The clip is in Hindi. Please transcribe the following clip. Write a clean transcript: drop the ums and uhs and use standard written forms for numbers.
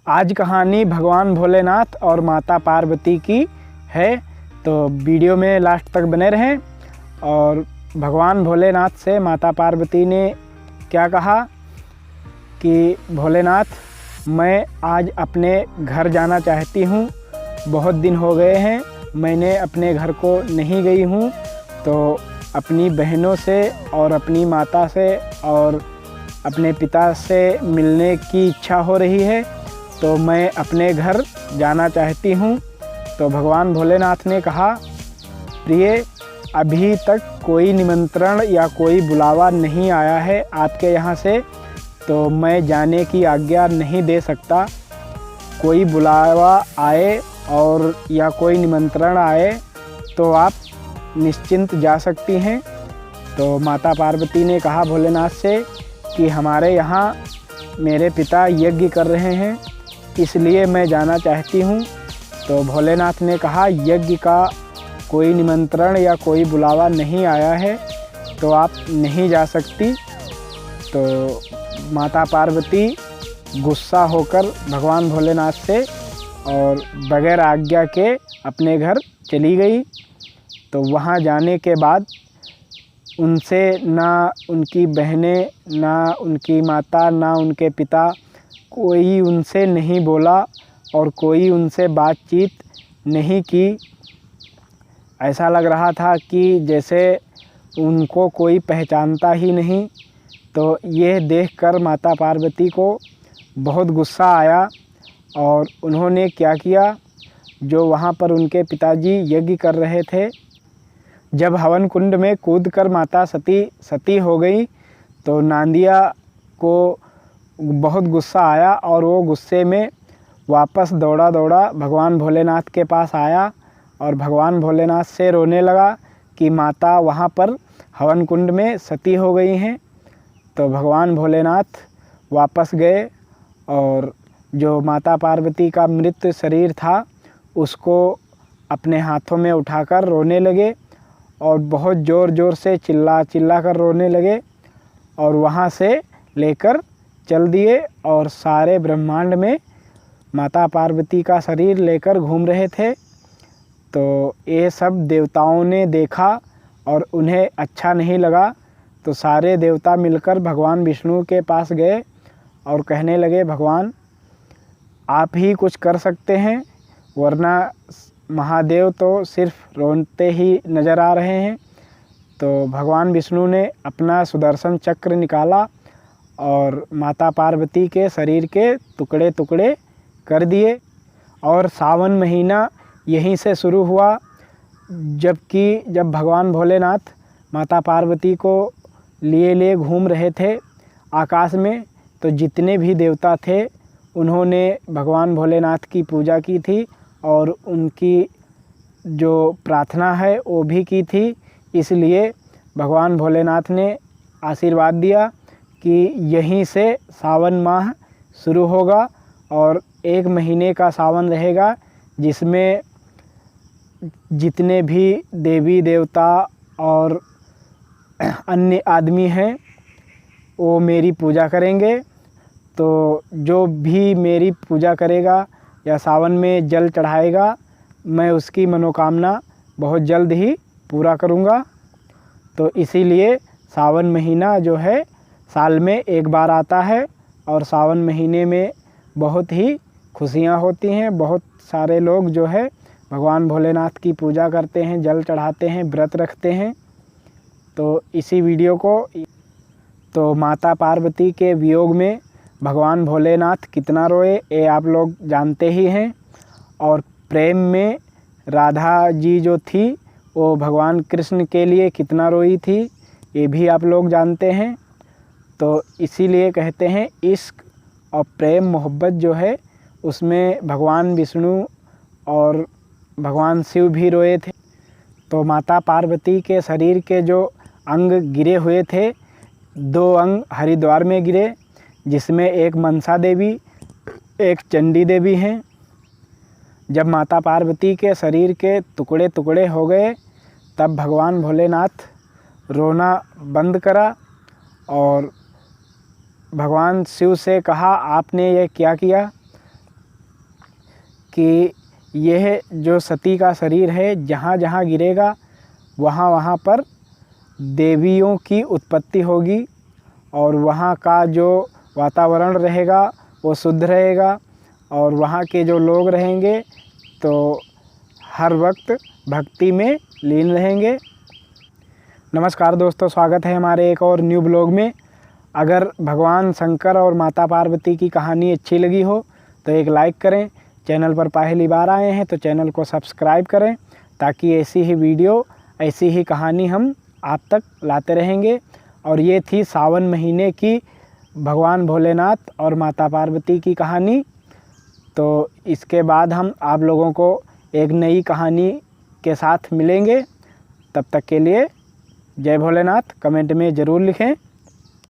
आज कहानी भगवान भोलेनाथ और माता पार्वती की है, तो वीडियो में लास्ट तक बने रहें। और भगवान भोलेनाथ से माता पार्वती ने क्या कहा कि भोलेनाथ मैं आज अपने घर जाना चाहती हूँ, बहुत दिन हो गए हैं मैंने अपने घर को नहीं गई हूँ, तो अपनी बहनों से और अपनी माता से और अपने पिता से मिलने की इच्छा हो रही है, तो मैं अपने घर जाना चाहती हूँ। तो भगवान भोलेनाथ ने कहा, प्रिय अभी तक कोई निमंत्रण या कोई बुलावा नहीं आया है आपके यहाँ से, तो मैं जाने की आज्ञा नहीं दे सकता। कोई बुलावा आए और या कोई निमंत्रण आए तो आप निश्चिंत जा सकती हैं। तो माता पार्वती ने कहा भोलेनाथ से कि हमारे यहाँ मेरे पिता यज्ञ कर रहे हैं, इसलिए मैं जाना चाहती हूँ। तो भोलेनाथ ने कहा यज्ञ का कोई निमंत्रण या कोई बुलावा नहीं आया है, तो आप नहीं जा सकती। तो माता पार्वती गुस्सा होकर भगवान भोलेनाथ से और बगैर आज्ञा के अपने घर चली गई। तो वहाँ जाने के बाद उनसे ना उनकी बहनें, ना उनकी माता, ना उनके पिता, कोई उनसे नहीं बोला और कोई उनसे बातचीत नहीं की। ऐसा लग रहा था कि जैसे उनको कोई पहचानता ही नहीं। तो ये देखकर माता पार्वती को बहुत गुस्सा आया और उन्होंने क्या किया, जो वहाँ पर उनके पिताजी यज्ञ कर रहे थे, जब हवन कुंड में कूदकर माता सती हो गई, तो नांदिया को बहुत गुस्सा आया और वो गुस्से में वापस दौड़ा भगवान भोलेनाथ के पास आया और भगवान भोलेनाथ से रोने लगा कि माता वहाँ पर हवन कुंड में सती हो गई हैं। तो भगवान भोलेनाथ वापस गए और जो माता पार्वती का मृत शरीर था उसको अपने हाथों में उठाकर रोने लगे और बहुत ज़ोर से चिल्ला कर रोने लगे और वहाँ से लेकर चल दिए। और सारे ब्रह्मांड में माता पार्वती का शरीर लेकर घूम रहे थे। तो ये सब देवताओं ने देखा और उन्हें अच्छा नहीं लगा, तो सारे देवता मिलकर भगवान विष्णु के पास गए और कहने लगे, भगवान आप ही कुछ कर सकते हैं, वरना महादेव तो सिर्फ रोते ही नज़र आ रहे हैं। तो भगवान विष्णु ने अपना सुदर्शन चक्र निकाला और माता पार्वती के शरीर के टुकड़े कर दिए। और सावन महीना यहीं से शुरू हुआ, जब भगवान भोलेनाथ माता पार्वती को लिए घूम रहे थे आकाश में, तो जितने भी देवता थे उन्होंने भगवान भोलेनाथ की पूजा की थी और उनकी जो प्रार्थना है वो भी की थी। इसलिए भगवान भोलेनाथ ने आशीर्वाद दिया कि यहीं से सावन माह शुरू होगा और 1 महीने का सावन रहेगा, जिसमें जितने भी देवी देवता और अन्य आदमी हैं वो मेरी पूजा करेंगे। तो जो भी मेरी पूजा करेगा या सावन में जल चढ़ाएगा, मैं उसकी मनोकामना बहुत जल्द ही पूरा करूँगा। तो इसीलिए सावन महीना जो है साल में एक बार आता है और सावन महीने में बहुत ही खुशियाँ होती हैं। बहुत सारे लोग जो है भगवान भोलेनाथ की पूजा करते हैं, जल चढ़ाते हैं, व्रत रखते हैं। तो इसी वीडियो को तो माता पार्वती के वियोग में भगवान भोलेनाथ कितना रोए ये आप लोग जानते ही हैं। और प्रेम में राधा जी जो थी वो भगवान कृष्ण के लिए कितना रोई थी ये भी आप लोग जानते हैं। तो इसीलिए कहते हैं इश्क और प्रेम मोहब्बत जो है उसमें भगवान विष्णु और भगवान शिव भी रोए थे। तो माता पार्वती के शरीर के जो अंग गिरे हुए थे, 2 अंग हरिद्वार में गिरे, जिसमें एक मनसा देवी, एक चंडी देवी हैं। जब माता पार्वती के शरीर के टुकड़े हो गए, तब भगवान भोलेनाथ रोना बंद करा और भगवान शिव से कहा, आपने ये क्या किया? कि यह जो सती का शरीर है जहाँ जहाँ गिरेगा वहाँ वहाँ पर देवियों की उत्पत्ति होगी और वहाँ का जो वातावरण रहेगा वो शुद्ध रहेगा और वहाँ के जो लोग रहेंगे तो हर वक्त भक्ति में लीन रहेंगे। नमस्कार दोस्तों, स्वागत है हमारे एक और न्यू ब्लॉग में। अगर भगवान शंकर और माता पार्वती की कहानी अच्छी लगी हो तो एक लाइक करें। चैनल पर पहली बार आए हैं तो चैनल को सब्सक्राइब करें ताकि ऐसी ही वीडियो, ऐसी ही कहानी हम आप तक लाते रहेंगे। और ये थी सावन महीने की भगवान भोलेनाथ और माता पार्वती की कहानी। तो इसके बाद हम आप लोगों को एक नई कहानी के साथ मिलेंगे। तब तक के लिए जय भोलेनाथ। कमेंट में ज़रूर लिखें।